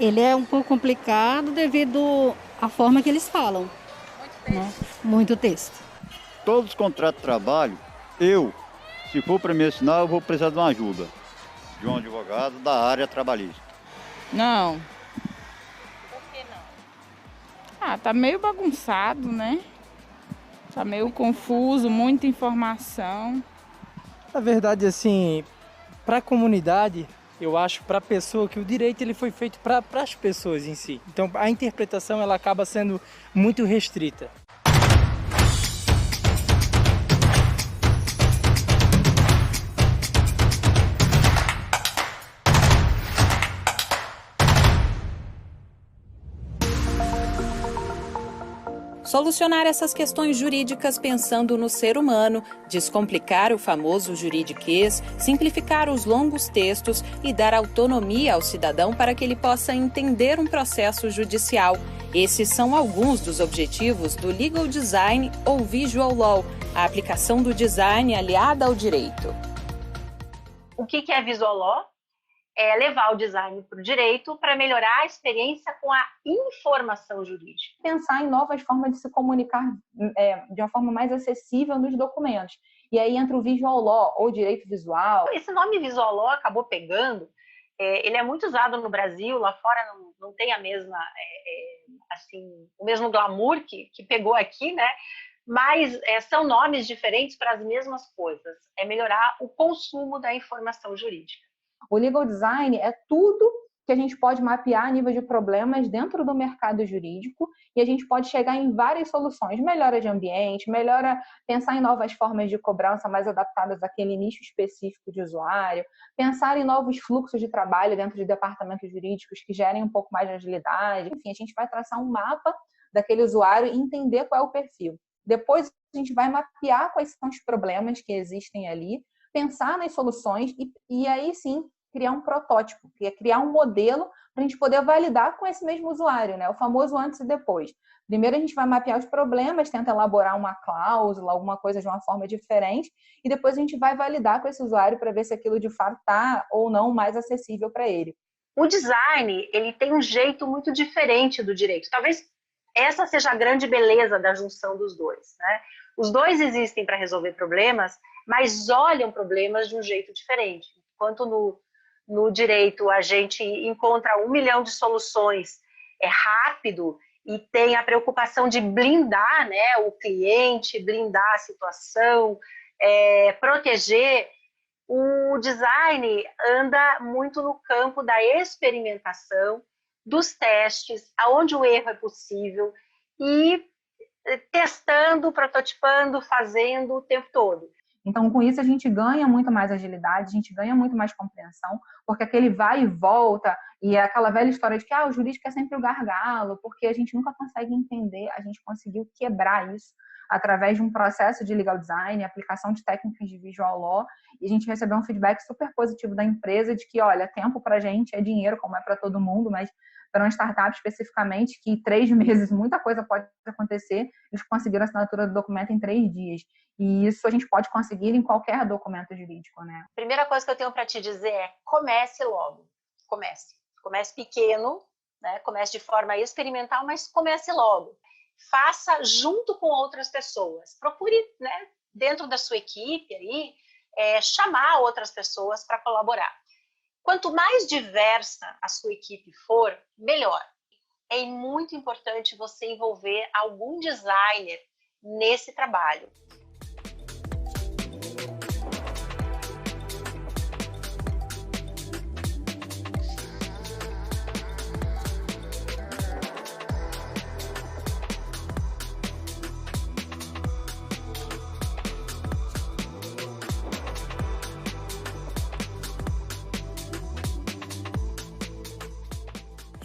Ele é um pouco complicado devido à forma que eles falam. Né? Muito texto. Todos os contratos de trabalho, se for para me assinar, eu vou precisar de uma ajuda de um advogado da área trabalhista. Não. Por que não? Tá meio bagunçado, né? Tá meio confuso, muita informação. Na verdade, assim, para a comunidade, eu acho para a pessoa que o direito ele foi feito para as pessoas em si. Então, a interpretação ela acaba sendo muito restrita. Solucionar essas questões jurídicas pensando no ser humano, descomplicar o famoso juridiquês, simplificar os longos textos e dar autonomia ao cidadão para que ele possa entender um processo judicial. Esses são alguns dos objetivos do Legal Design ou Visual Law, a aplicação do design aliada ao direito. O que é Visual Law? É levar o design para o direito para melhorar a experiência com a informação jurídica. Pensar em novas formas de se comunicar de uma forma mais acessível nos documentos. E aí entra o Visual Law, ou direito visual. Esse nome Visual Law acabou pegando, ele é muito usado no Brasil, lá fora não tem a mesma, o mesmo glamour que pegou aqui, né? Mas são nomes diferentes para as mesmas coisas. É melhorar o consumo da informação jurídica. O legal design é tudo que a gente pode mapear a nível de problemas dentro do mercado jurídico e a gente pode chegar em várias soluções. Melhora de ambiente, pensar em novas formas de cobrança mais adaptadas àquele nicho específico de usuário, pensar em novos fluxos de trabalho dentro de departamentos jurídicos que gerem um pouco mais de agilidade. Enfim, a gente vai traçar um mapa daquele usuário e entender qual é o perfil. Depois a gente vai mapear quais são os problemas que existem ali, pensar nas soluções e aí sim criar um protótipo, que é criar um modelo para a gente poder validar com esse mesmo usuário, né? O famoso antes e depois. Primeiro a gente vai mapear os problemas, tenta elaborar uma cláusula, alguma coisa de uma forma diferente, e depois a gente vai validar com esse usuário para ver se aquilo de fato está ou não mais acessível para ele. O design, ele tem um jeito muito diferente do direito. Talvez essa seja a grande beleza da junção dos dois, né? Os dois existem para resolver problemas, mas olham problemas de um jeito diferente. Enquanto no direito a gente encontra 1 milhão de soluções rápido e tem a preocupação de blindar, né, o cliente, blindar a situação, proteger, o design anda muito no campo da experimentação, dos testes, aonde o erro é possível e testando, prototipando, fazendo o tempo todo. Então, com isso, a gente ganha muito mais agilidade, a gente ganha muito mais compreensão, porque aquele vai e volta, e é aquela velha história de que o jurídico é sempre o gargalo, porque a gente nunca consegue entender, a gente conseguiu quebrar isso através de um processo de legal design, aplicação de técnicas de visual law, e a gente recebeu um feedback super positivo da empresa de que, olha, tempo para a gente é dinheiro, como é para todo mundo, mas para uma startup especificamente, que em 3 meses muita coisa pode acontecer, eles conseguiram a assinatura do documento em 3 dias. E isso a gente pode conseguir em qualquer documento jurídico, né? Primeira coisa que eu tenho para te dizer é comece logo. Comece pequeno, né? Comece de forma experimental, mas comece logo. Faça junto com outras pessoas. Procure, né, dentro da sua equipe aí, chamar outras pessoas para colaborar. Quanto mais diversa a sua equipe for, melhor. É muito importante você envolver algum designer nesse trabalho.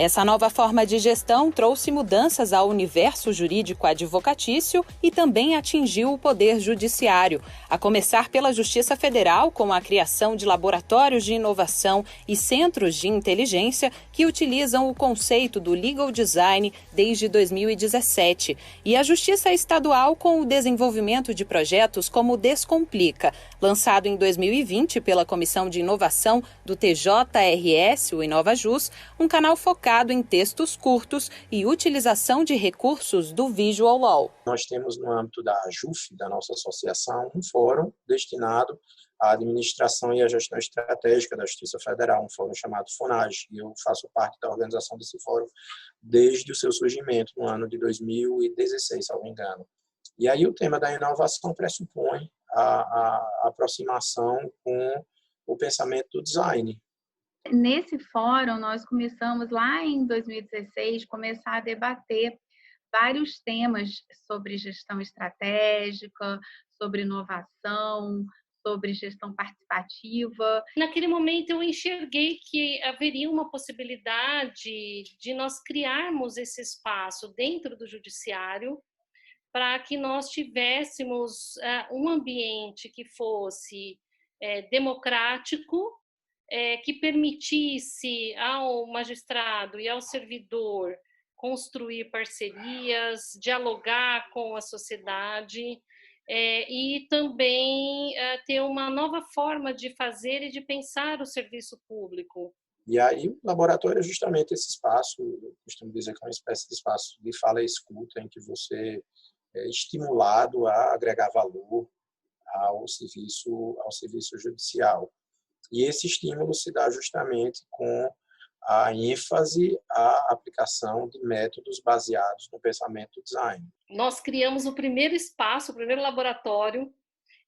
Essa nova forma de gestão trouxe mudanças ao universo jurídico advocatício e também atingiu o poder judiciário, a começar pela Justiça Federal, com a criação de laboratórios de inovação e centros de inteligência que utilizam o conceito do legal design desde 2017, e a Justiça Estadual com o desenvolvimento de projetos como o Descomplica, lançado em 2020 pela Comissão de Inovação do TJRS, o InovaJus, um canal focado focado em textos curtos e utilização de recursos do Visual Law. Nós temos no âmbito da AJUF, da nossa associação, um fórum destinado à administração e à gestão estratégica da Justiça Federal, um fórum chamado FONAGE, e eu faço parte da organização desse fórum desde o seu surgimento, no ano de 2016, se não me engano. E aí o tema da inovação pressupõe a aproximação com o pensamento do design. Nesse fórum, nós começamos lá em 2016, começar a debater vários temas sobre gestão estratégica, sobre inovação, sobre gestão participativa. Naquele momento eu enxerguei que haveria uma possibilidade de nós criarmos esse espaço dentro do judiciário para que nós tivéssemos um ambiente que fosse democrático, que permitisse ao magistrado e ao servidor construir parcerias, dialogar com a sociedade e também ter uma nova forma de fazer e de pensar o serviço público. E aí o laboratório é justamente esse espaço, eu costumo dizer que é uma espécie de espaço de fala e escuta, em que você é estimulado a agregar valor ao serviço judicial. E esse estímulo se dá justamente com a ênfase à aplicação de métodos baseados no pensamento design. Nós criamos o primeiro espaço, o primeiro laboratório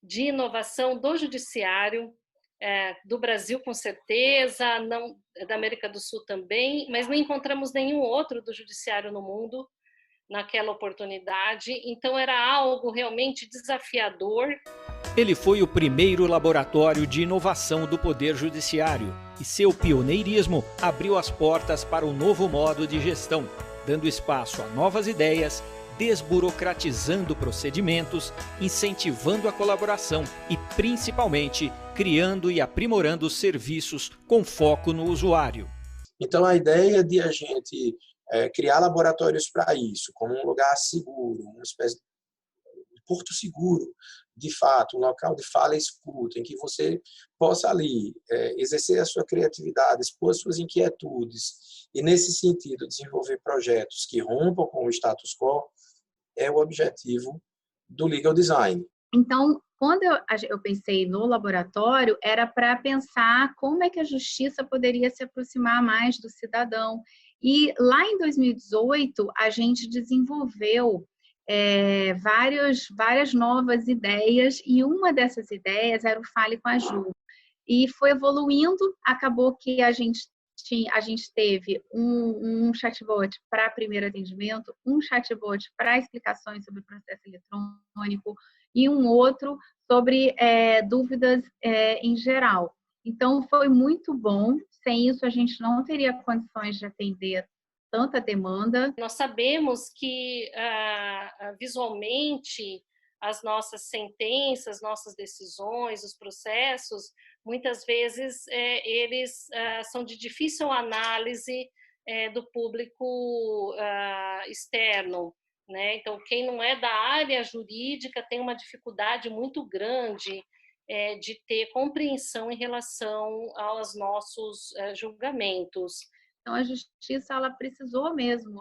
de inovação do judiciário, do Brasil com certeza, não, da América do Sul também, mas não encontramos nenhum outro do judiciário no mundo naquela oportunidade, então era algo realmente desafiador. Ele foi o primeiro laboratório de inovação do Poder Judiciário e seu pioneirismo abriu as portas para um novo modo de gestão, dando espaço a novas ideias, desburocratizando procedimentos, incentivando a colaboração e, principalmente, criando e aprimorando serviços com foco no usuário. Então, a ideia de a gente criar laboratórios para isso, como um lugar seguro, uma espécie de porto seguro, de fato, um local de fala e escuta, em que você possa ali exercer a sua criatividade, expor suas inquietudes e, nesse sentido, desenvolver projetos que rompam com o status quo, é o objetivo do Legal Design. Então, quando eu pensei no laboratório, era para pensar como é que a justiça poderia se aproximar mais do cidadão. E lá em 2018, a gente desenvolveu várias novas ideias, e uma dessas ideias era o Fale com a Ju. E foi evoluindo, acabou que a gente teve um chatbot para primeiro atendimento, um chatbot para explicações sobre o processo eletrônico e um outro sobre dúvidas em geral. Então, foi muito bom. Sem isso, a gente não teria condições de atender tanta demanda. Nós sabemos que visualmente as nossas sentenças, nossas decisões, os processos, muitas vezes eles são de difícil análise do público externo, né? Então, quem não é da área jurídica tem uma dificuldade muito grande de ter compreensão em relação aos nossos julgamentos. Então, a justiça ela precisou mesmo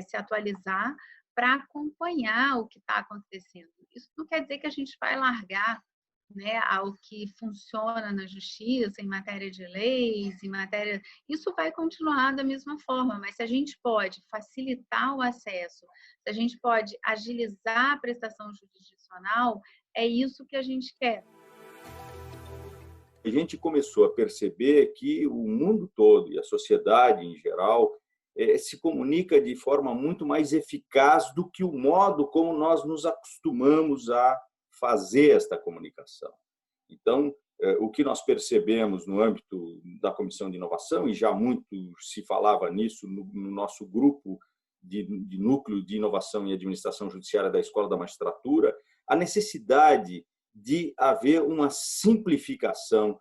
se atualizar para acompanhar o que está acontecendo. Isso não quer dizer que a gente vai largar, né, ao que funciona na justiça, em matéria de leis, isso vai continuar da mesma forma, mas se a gente pode facilitar o acesso, se a gente pode agilizar a prestação jurisdicional, é isso que a gente quer. A gente começou a perceber que o mundo todo e a sociedade em geral se comunica de forma muito mais eficaz do que o modo como nós nos acostumamos a fazer esta comunicação. Então, o que nós percebemos no âmbito da Comissão de Inovação, e já muito se falava nisso no nosso grupo de Núcleo de Inovação e Administração Judiciária da Escola da Magistratura, a necessidade de haver uma simplificação,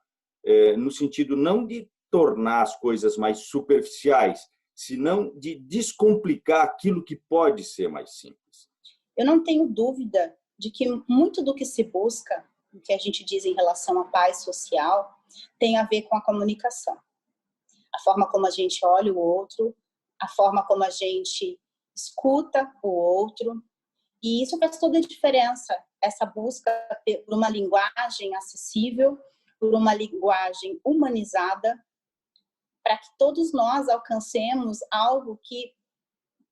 no sentido não de tornar as coisas mais superficiais, senão de descomplicar aquilo que pode ser mais simples. Eu não tenho dúvida de que muito do que se busca, o que a gente diz em relação à paz social, tem a ver com a comunicação. A forma como a gente olha o outro, a forma como a gente escuta o outro. E isso faz toda a diferença, essa busca por uma linguagem acessível, por uma linguagem humanizada, para que todos nós alcancemos algo que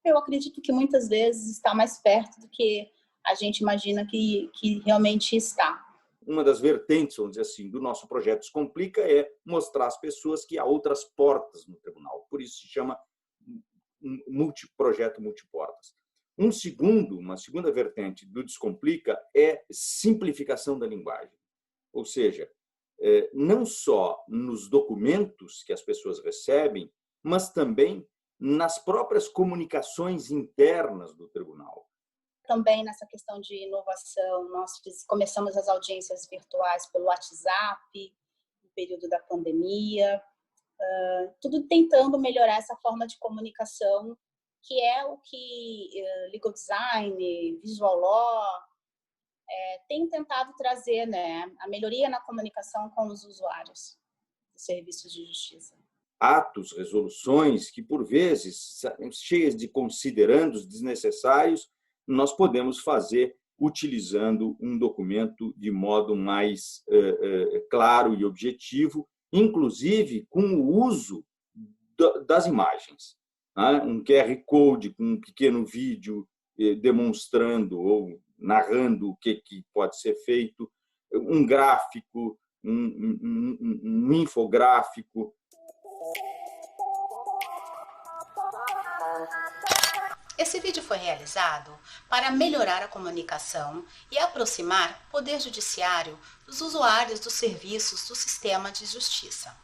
eu acredito que muitas vezes está mais perto do que a gente imagina que realmente está. Uma das vertentes, vamos dizer assim, do nosso projeto Descomplica é mostrar às pessoas que há outras portas no tribunal. Por isso se chama projeto multiportas. Uma segunda vertente do Descomplica é simplificação da linguagem. Ou seja, não só nos documentos que as pessoas recebem, mas também nas próprias comunicações internas do tribunal. Também nessa questão de inovação, nós começamos as audiências virtuais pelo WhatsApp, no período da pandemia, tudo tentando melhorar essa forma de comunicação, que é o que Legal Design, Visual Law tem tentado trazer, né? A melhoria na comunicação com os usuários dos serviços de justiça. Atos, resoluções que, por vezes, cheias de considerandos desnecessários, nós podemos fazer utilizando um documento de modo mais claro e objetivo, inclusive com o uso das imagens. Um QR Code com um pequeno vídeo demonstrando ou narrando o que pode ser feito, um gráfico, um infográfico. Esse vídeo foi realizado para melhorar a comunicação e aproximar o Poder Judiciário dos usuários dos serviços do sistema de justiça.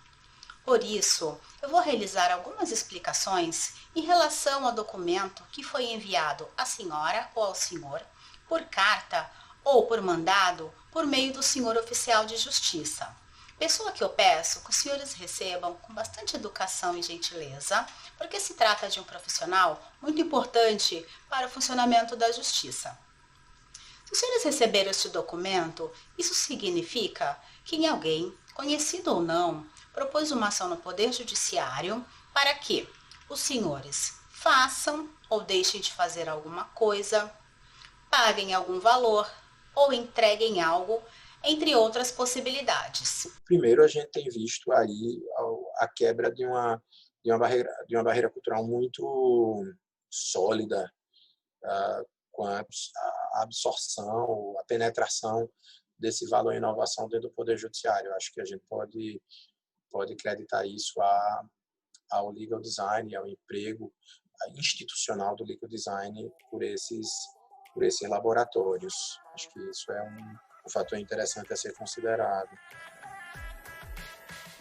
Por isso, eu vou realizar algumas explicações em relação ao documento que foi enviado à senhora ou ao senhor por carta ou por mandado por meio do senhor oficial de justiça. Pessoa que eu peço que os senhores recebam com bastante educação e gentileza, porque se trata de um profissional muito importante para o funcionamento da justiça. Se os senhores receberam este documento, isso significa que alguém, conhecido ou não, propôs uma ação no Poder Judiciário para que os senhores façam ou deixem de fazer alguma coisa, paguem algum valor ou entreguem algo, entre outras possibilidades. Primeiro, a gente tem visto aí a quebra de uma barreira cultural muito sólida, com a absorção, a penetração desse valor e inovação dentro do Poder Judiciário. Acho que a gente pode acreditar isso ao legal design, ao emprego institucional do legal design por esses laboratórios. Acho que isso é um fator interessante a ser considerado.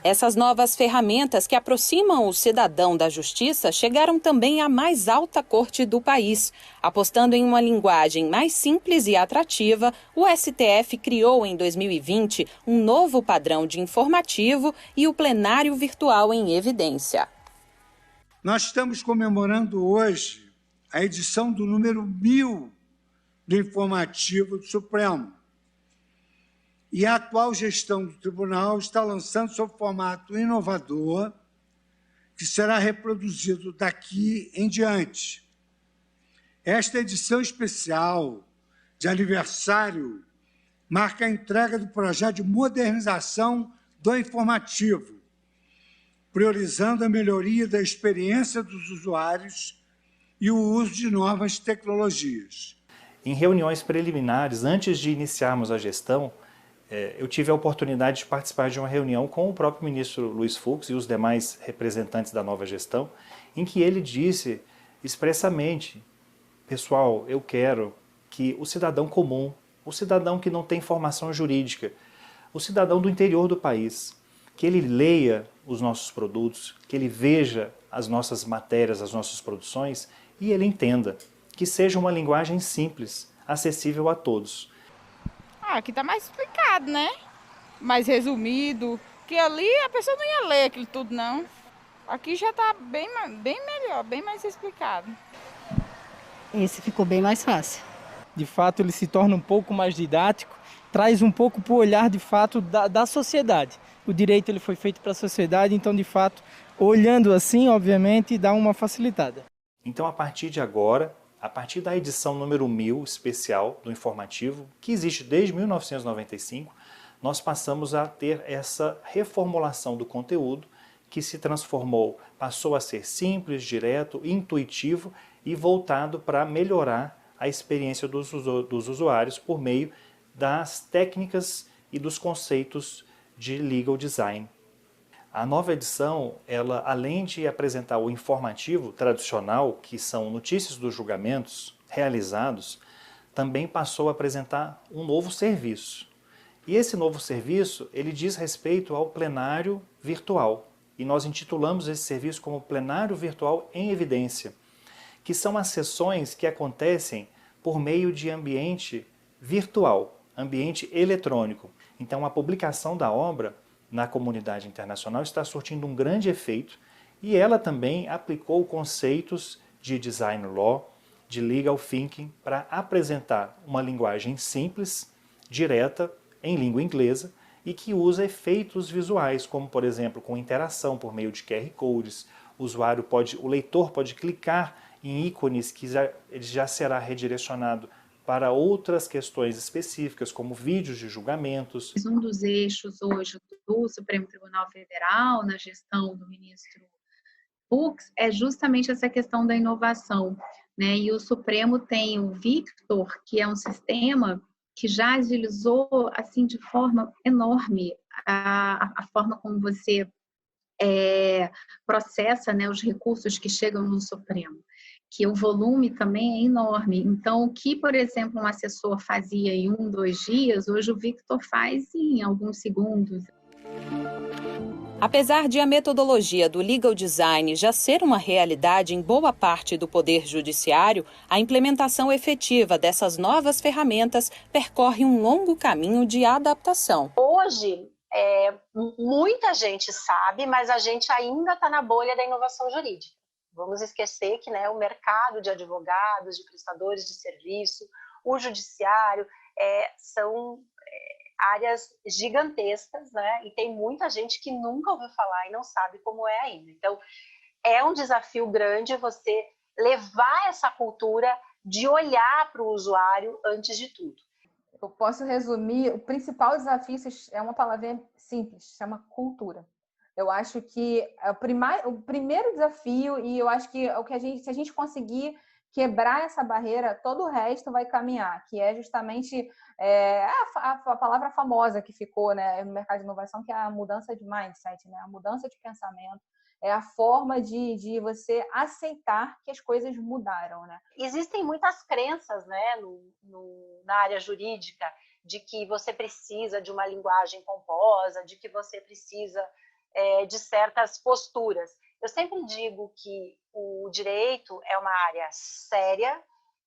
Essas novas ferramentas que aproximam o cidadão da justiça chegaram também à mais alta corte do país. Apostando em uma linguagem mais simples e atrativa, o STF criou em 2020 um novo padrão de informativo e o plenário virtual em evidência. Nós estamos comemorando hoje a edição do número 1000 do Informativo do Supremo. E a atual gestão do tribunal está lançando seu formato inovador, que será reproduzido daqui em diante. Esta edição especial de aniversário marca a entrega do projeto de modernização do informativo, priorizando a melhoria da experiência dos usuários e o uso de novas tecnologias. Em reuniões preliminares, antes de iniciarmos a gestão, eu tive a oportunidade de participar de uma reunião com o próprio ministro Luiz Fux e os demais representantes da nova gestão, em que ele disse expressamente: pessoal, eu quero que o cidadão comum, o cidadão que não tem formação jurídica, o cidadão do interior do país, que ele leia os nossos produtos, que ele veja as nossas matérias, as nossas produções e ele entenda, que seja uma linguagem simples, acessível a todos. Aqui está mais explicado, né? Mais resumido, que ali a pessoa não ia ler aquilo tudo, não. Aqui já está bem melhor, bem mais explicado. Esse ficou bem mais fácil. De fato, ele se torna um pouco mais didático, traz um pouco para o olhar, de fato, da sociedade. O direito ele foi feito para a sociedade, então, de fato, olhando assim, obviamente, dá uma facilitada. Então, a partir de agora, a partir da edição número 1000 especial do informativo, que existe desde 1995, nós passamos a ter essa reformulação do conteúdo que se transformou, passou a ser simples, direto, intuitivo e voltado para melhorar a experiência dos usuários por meio das técnicas e dos conceitos de legal design. A nova edição, ela, além de apresentar o informativo tradicional, que são notícias dos julgamentos realizados, também passou a apresentar um novo serviço. E esse novo serviço, ele diz respeito ao plenário virtual. E nós intitulamos esse serviço como Plenário Virtual em Evidência, que são as sessões que acontecem por meio de ambiente virtual, ambiente eletrônico. Então, a publicação da obra na comunidade internacional está surtindo um grande efeito e ela também aplicou conceitos de design law, de legal thinking, para apresentar uma linguagem simples, direta, em língua inglesa e que usa efeitos visuais, como por exemplo com interação por meio de QR codes. O leitor pode clicar em ícones que ele já será redirecionado para outras questões específicas, como vídeos de julgamentos. Um dos eixos hoje do Supremo Tribunal Federal, na gestão do ministro Fux, é justamente essa questão da inovação, né? E o Supremo tem o Victor, que é um sistema que já agilizou assim, de forma enorme a forma como você processa, né, os recursos que chegam no Supremo, que o volume também é enorme. Então, o que, por exemplo, um assessor fazia em 1, 2 dias, hoje o Victor faz em alguns segundos. Apesar de a metodologia do legal design já ser uma realidade em boa parte do Poder Judiciário, a implementação efetiva dessas novas ferramentas percorre um longo caminho de adaptação. Hoje, muita gente sabe, mas a gente ainda está na bolha da inovação jurídica. Vamos esquecer que, né, o mercado de advogados, de prestadores de serviço, o judiciário, são áreas gigantescas, né? E tem muita gente que nunca ouviu falar e não sabe como é ainda. Então, é um desafio grande você levar essa cultura de olhar para o usuário antes de tudo. Eu posso resumir, o principal desafio é uma palavra simples, chama cultura. Eu acho que o primeiro desafio, e eu acho que se a gente conseguir quebrar essa barreira, todo o resto vai caminhar, que é justamente a palavra famosa que ficou, né, no mercado de inovação, que é a mudança de mindset, né, a mudança de pensamento, é a forma de você aceitar que as coisas mudaram, né? Existem muitas crenças, né, na área jurídica, de que você precisa de uma linguagem pomposa, de que você precisa de certas posturas. Eu sempre digo que o direito é uma área séria,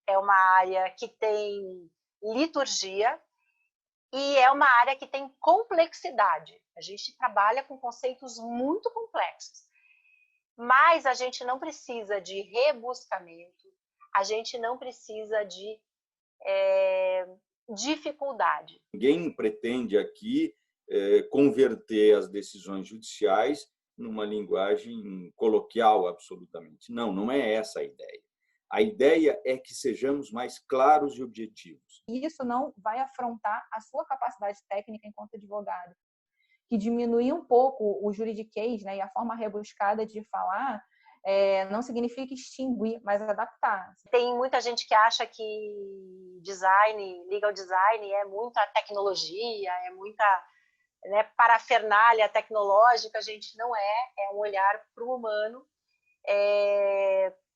é uma área que tem liturgia e é uma área que tem complexidade. A gente trabalha com conceitos muito complexos, mas a gente não precisa de rebuscamento, a gente não precisa de dificuldade. Ninguém pretende aqui converter as decisões judiciais numa linguagem coloquial, absolutamente. Não é essa a ideia. A ideia é que sejamos mais claros e objetivos. Isso não vai afrontar a sua capacidade técnica enquanto advogado. Que diminuir um pouco o juridiquês, né, e a forma rebuscada de falar não significa extinguir, mas adaptar. Tem muita gente que acha que legal design é muita tecnologia, é muita parafernália tecnológica. A gente não é um olhar para o humano,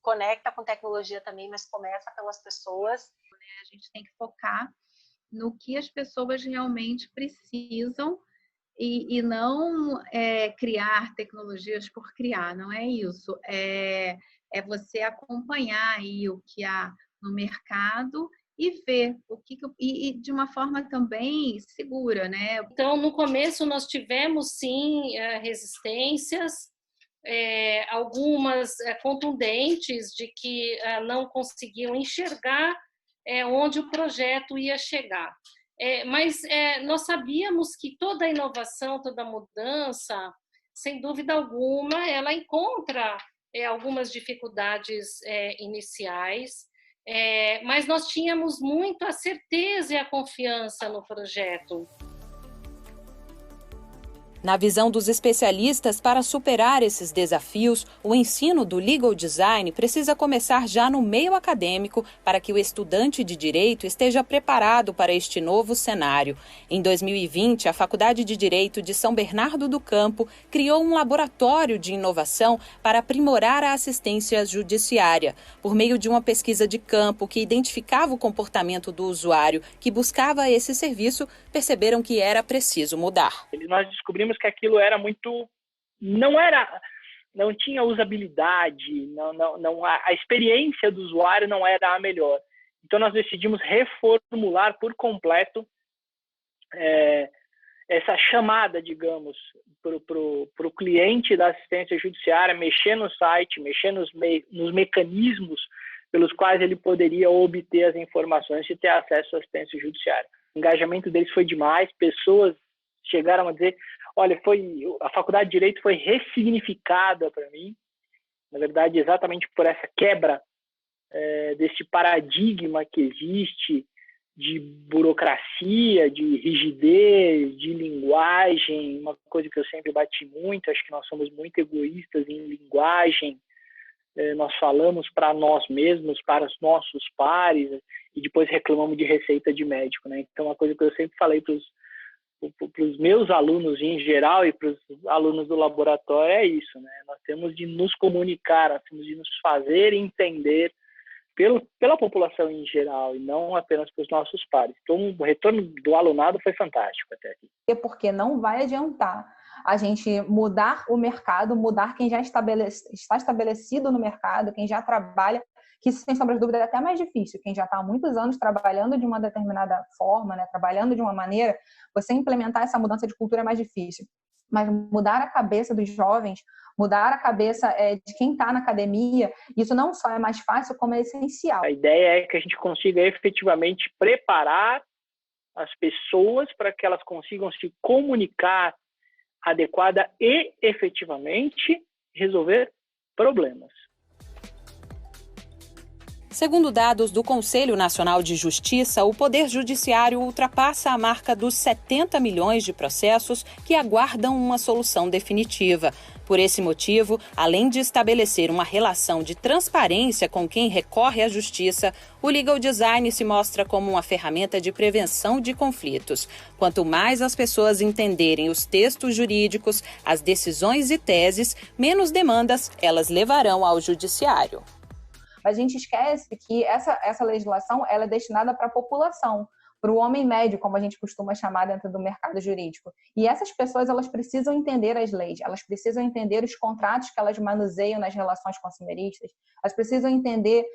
conecta com tecnologia também, mas começa pelas pessoas. A gente tem que focar no que as pessoas realmente precisam e não criar tecnologias por criar, não é isso. É você acompanhar aí o que há no mercado e ver e de uma forma também segura, né? Então, no começo nós tivemos sim resistências, algumas contundentes de que não conseguiam enxergar onde o projeto ia chegar. Mas nós sabíamos que toda inovação, toda mudança sem dúvida alguma, ela encontra algumas dificuldades iniciais, mas nós tínhamos muito a certeza e a confiança no projeto. Na visão dos especialistas, para superar esses desafios, o ensino do legal design precisa começar já no meio acadêmico para que o estudante de direito esteja preparado para este novo cenário. Em 2020, a Faculdade de Direito de São Bernardo do Campo criou um laboratório de inovação para aprimorar a assistência judiciária. Por meio de uma pesquisa de campo que identificava o comportamento do usuário que buscava esse serviço, perceberam que era preciso mudar. Nós descobrimos que aquilo era muito, não tinha usabilidade, a experiência do usuário não era a melhor. Então nós decidimos reformular por completo essa chamada, digamos, para o cliente da assistência judiciária, mexer no site, mexer nos mecanismos pelos quais ele poderia obter as informações e ter acesso à assistência judiciária. O engajamento deles foi demais, pessoas chegaram a dizer, olha, a Faculdade de Direito foi ressignificada para mim, na verdade, exatamente por essa quebra desse paradigma que existe de burocracia, de rigidez, de linguagem, uma coisa que eu sempre bati muito, acho que nós somos muito egoístas em linguagem, nós falamos para nós mesmos, para os nossos pares, e depois reclamamos de receita de médico, né? Então, uma coisa que eu sempre falei para os meus alunos em geral e para os alunos do laboratório é isso, né? Nós temos de nos comunicar, nós temos de nos fazer entender pela população em geral e não apenas para os nossos pares. Então, o retorno do alunado foi fantástico até aqui. Porque não vai adiantar a gente mudar o mercado, mudar quem já está estabelecido no mercado, quem já trabalha, que isso, sem sombra de dúvida, é até mais difícil. Quem já está há muitos anos trabalhando de uma determinada forma, né, trabalhando de uma maneira, você implementar essa mudança de cultura é mais difícil. Mas mudar a cabeça dos jovens, mudar a cabeça de quem está na academia, isso não só é mais fácil, como é essencial. A ideia é que a gente consiga efetivamente preparar as pessoas para que elas consigam se comunicar adequada e efetivamente resolver problemas. Segundo dados do Conselho Nacional de Justiça, o Poder Judiciário ultrapassa a marca dos 70 milhões de processos que aguardam uma solução definitiva. Por esse motivo, além de estabelecer uma relação de transparência com quem recorre à justiça, o legal design se mostra como uma ferramenta de prevenção de conflitos. Quanto mais as pessoas entenderem os textos jurídicos, as decisões e teses, menos demandas elas levarão ao judiciário. A gente esquece que essa legislação ela é destinada para a população, para o homem médio, como a gente costuma chamar dentro do mercado jurídico. E essas pessoas elas precisam entender as leis, elas precisam entender os contratos que elas manuseiam nas relações consumeristas, elas precisam entender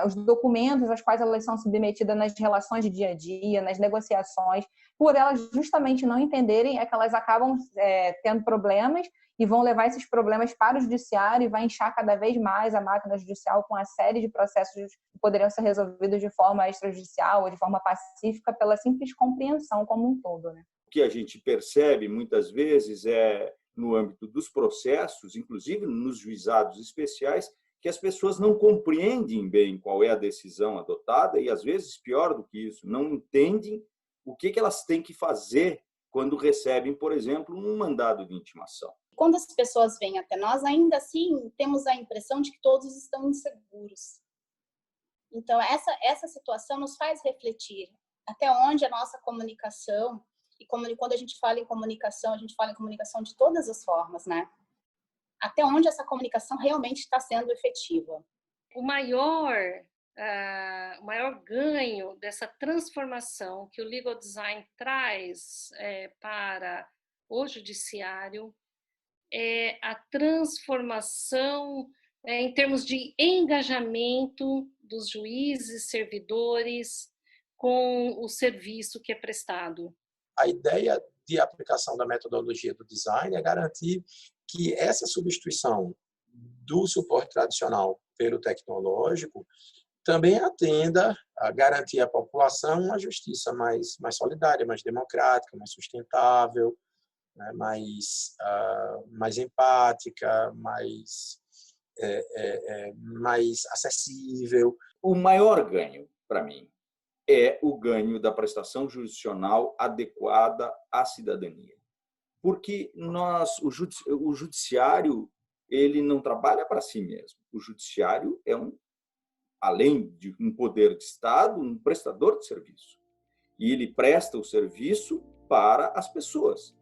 os documentos aos quais elas são submetidas nas relações de dia a dia, nas negociações. Por elas justamente não entenderem, é que elas acabam tendo problemas e vão levar esses problemas para o judiciário e vai inchar cada vez mais a máquina judicial com uma série de processos que poderiam ser resolvidos de forma extrajudicial ou de forma pacífica pela simples compreensão como um todo, né? O que a gente percebe muitas vezes é no âmbito dos processos, inclusive nos juizados especiais, que as pessoas não compreendem bem qual é a decisão adotada e, às vezes, pior do que isso, não entendem o que elas têm que fazer quando recebem, por exemplo, um mandado de intimação. Quando as pessoas vêm até nós, ainda assim, temos a impressão de que todos estão inseguros. Então, essa situação nos faz refletir até onde a nossa comunicação, e quando a gente fala em comunicação, a gente fala em comunicação de todas as formas, né? Até onde essa comunicação realmente está sendo efetiva. O maior ganho dessa transformação que o legal design traz para o judiciário é a transformação em termos de engajamento dos juízes, servidores com o serviço que é prestado. A ideia de aplicação da metodologia do design é garantir que essa substituição do suporte tradicional pelo tecnológico também atenda a garantir à população uma justiça mais solidária, mais democrática, mais sustentável, né, mais empática, mais acessível. O maior ganho, para mim, é o ganho da prestação jurisdicional adequada à cidadania. Porque o judiciário ele não trabalha para si mesmo. O judiciário é, além de um poder de Estado, um prestador de serviço. E ele presta o serviço para as pessoas.